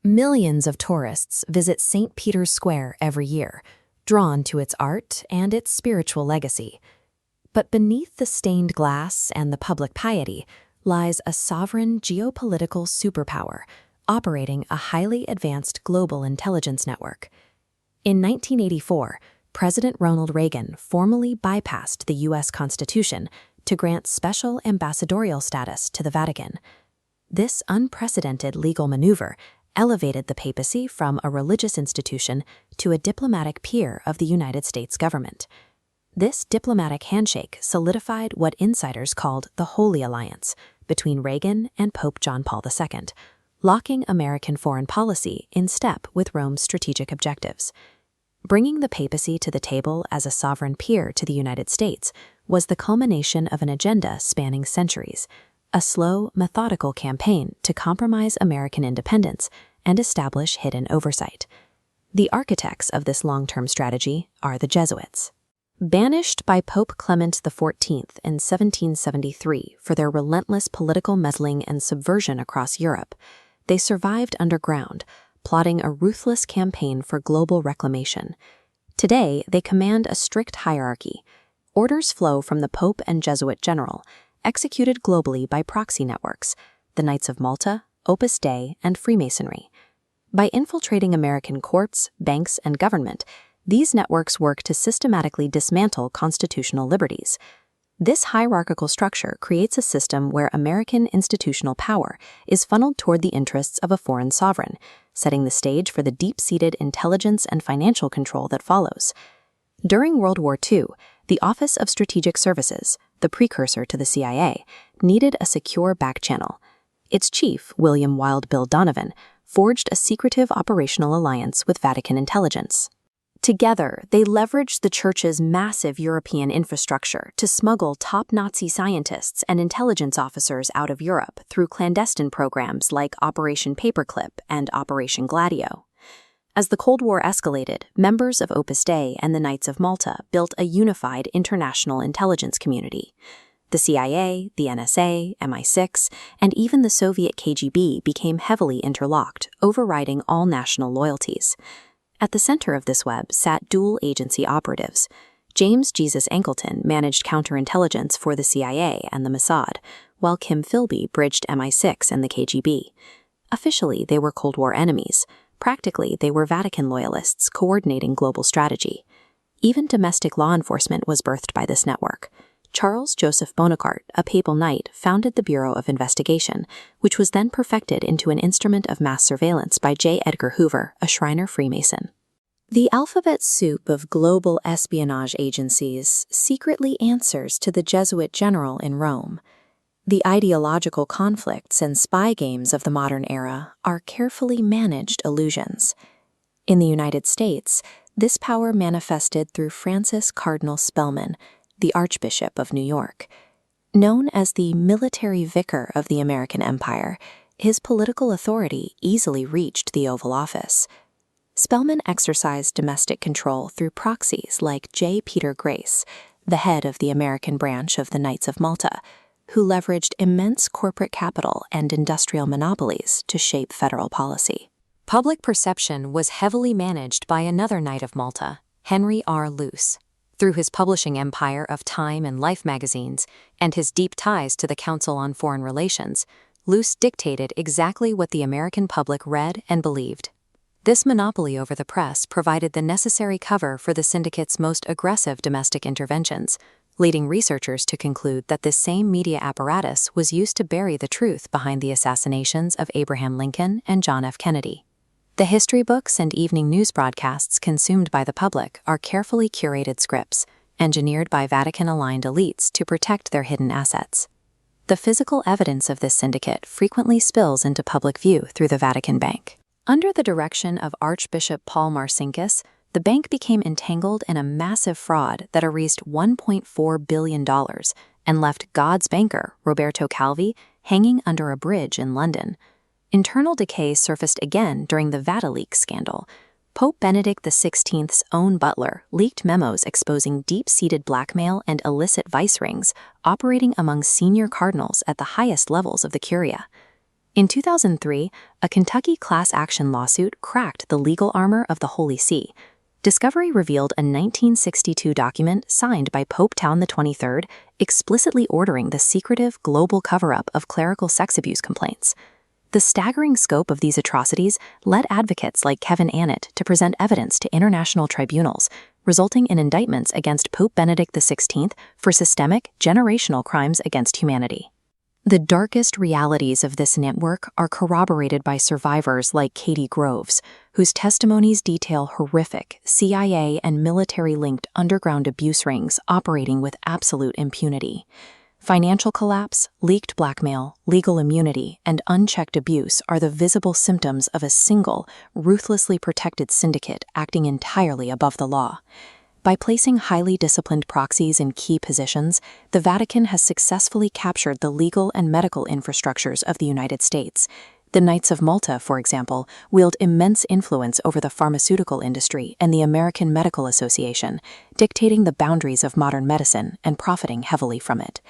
Millions of tourists visit St. Peter's Square every year, drawn to its art and its spiritual legacy. But beneath the stained glass and the public piety lies a sovereign geopolitical superpower operating a highly advanced global intelligence network. In 1984, President Ronald Reagan formally bypassed the U.S. Constitution to grant special ambassadorial status to the Vatican. This unprecedented legal maneuver elevated the papacy from a religious institution to a diplomatic peer of the United States government. This diplomatic handshake solidified what insiders called the Holy Alliance between Reagan and Pope John Paul II, locking American foreign policy in step with Rome's strategic objectives. Bringing the papacy to the table as a sovereign peer to the United States was the culmination of an agenda spanning centuries, a slow, methodical campaign to compromise American independence and establish hidden oversight. The architects of this long-term strategy are the Jesuits. Banished by Pope Clement XIV in 1773 for their relentless political meddling and subversion across Europe, they survived underground, plotting a ruthless campaign for global reclamation. Today, they command a strict hierarchy. Orders flow from the Pope and Jesuit General, executed globally by proxy networks, the Knights of Malta, Opus Dei, and Freemasonry. By infiltrating American courts, banks, and government, these networks work to systematically dismantle constitutional liberties. This hierarchical structure creates a system where American institutional power is funneled toward the interests of a foreign sovereign, setting the stage for the deep-seated intelligence and financial control that follows. During World War II, the Office of Strategic Services, the precursor to the CIA, needed a secure back channel. Its chief, William Wild Bill Donovan, forged a secretive operational alliance with Vatican intelligence. Together, they leveraged the Church's massive European infrastructure to smuggle top Nazi scientists and intelligence officers out of Europe through clandestine programs like Operation Paperclip and Operation Gladio. As the Cold War escalated, members of Opus Dei and the Knights of Malta built a unified international intelligence community. The CIA, the NSA, MI6, and even the Soviet KGB became heavily interlocked, overriding all national loyalties. At the center of this web sat dual-agency operatives. James Jesus Angleton managed counterintelligence for the CIA and the Mossad, while Kim Philby bridged MI6 and the KGB. Officially, they were Cold War enemies. Practically, they were Vatican loyalists coordinating global strategy. Even domestic law enforcement was birthed by this network. Charles Joseph Bonaparte, a papal knight, founded the Bureau of Investigation, which was then perfected into an instrument of mass surveillance by J. Edgar Hoover, a Shriner Freemason. The alphabet soup of global espionage agencies secretly answers to the Jesuit General in Rome. The ideological conflicts and spy games of the modern era are carefully managed illusions. In the United States, this power manifested through Francis Cardinal Spellman, the Archbishop of New York. Known as the military vicar of the American Empire, his political authority easily reached the Oval Office. Spellman exercised domestic control through proxies like J. Peter Grace, the head of the American branch of the Knights of Malta, who leveraged immense corporate capital and industrial monopolies to shape federal policy. Public perception was heavily managed by another Knight of Malta, Henry R. Luce. Through his publishing empire of Time and Life magazines and his deep ties to the Council on Foreign Relations, Luce dictated exactly what the American public read and believed. This monopoly over the press provided the necessary cover for the syndicate's most aggressive domestic interventions, leading researchers to conclude that this same media apparatus was used to bury the truth behind the assassinations of Abraham Lincoln and John F. Kennedy. The history books and evening news broadcasts consumed by the public are carefully curated scripts, engineered by Vatican-aligned elites to protect their hidden assets. The physical evidence of this syndicate frequently spills into public view through the Vatican Bank. Under the direction of Archbishop Paul Marcinkus, the bank became entangled in a massive fraud that erased $1.4 billion and left God's banker, Roberto Calvi, hanging under a bridge in London. Internal decay surfaced again during the VatiLeaks scandal. Pope Benedict XVI's own butler leaked memos exposing deep-seated blackmail and illicit vice rings operating among senior cardinals at the highest levels of the Curia. In 2003, a Kentucky class action lawsuit cracked the legal armor of the Holy See. Discovery revealed a 1962 document signed by Pope John XXIII explicitly ordering the secretive global cover-up of clerical sex abuse complaints. The staggering scope of these atrocities led advocates like Kevin Annett to present evidence to international tribunals, resulting in indictments against Pope Benedict XVI for systemic, generational crimes against humanity. The darkest realities of this network are corroborated by survivors like Katie Groves, whose testimonies detail horrific CIA and military-linked underground abuse rings operating with absolute impunity. Financial collapse, leaked blackmail, legal immunity, and unchecked abuse are the visible symptoms of a single, ruthlessly protected syndicate acting entirely above the law. By placing highly disciplined proxies in key positions, the Vatican has successfully captured the legal and medical infrastructures of the United States. The Knights of Malta, for example, wield immense influence over the pharmaceutical industry and the American Medical Association, dictating the boundaries of modern medicine and profiting heavily from it.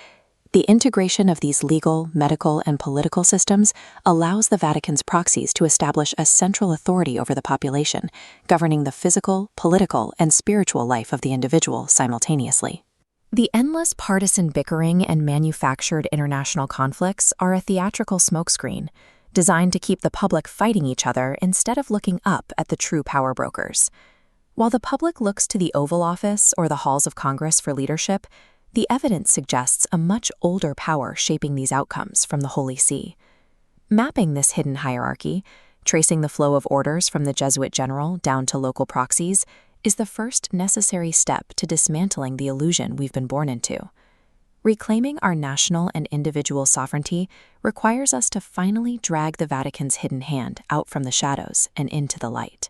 The integration of these legal, medical, and political systems allows the Vatican's proxies to establish a central authority over the population, governing the physical, political, and spiritual life of the individual simultaneously. The endless partisan bickering and manufactured international conflicts are a theatrical smokescreen, designed to keep the public fighting each other instead of looking up at the true power brokers. While the public looks to the Oval Office or the halls of Congress for leadership, the evidence suggests a much older power shaping these outcomes from the Holy See. Mapping this hidden hierarchy, tracing the flow of orders from the Jesuit General down to local proxies, is the first necessary step to dismantling the illusion we've been born into. Reclaiming our national and individual sovereignty requires us to finally drag the Vatican's hidden hand out from the shadows and into the light.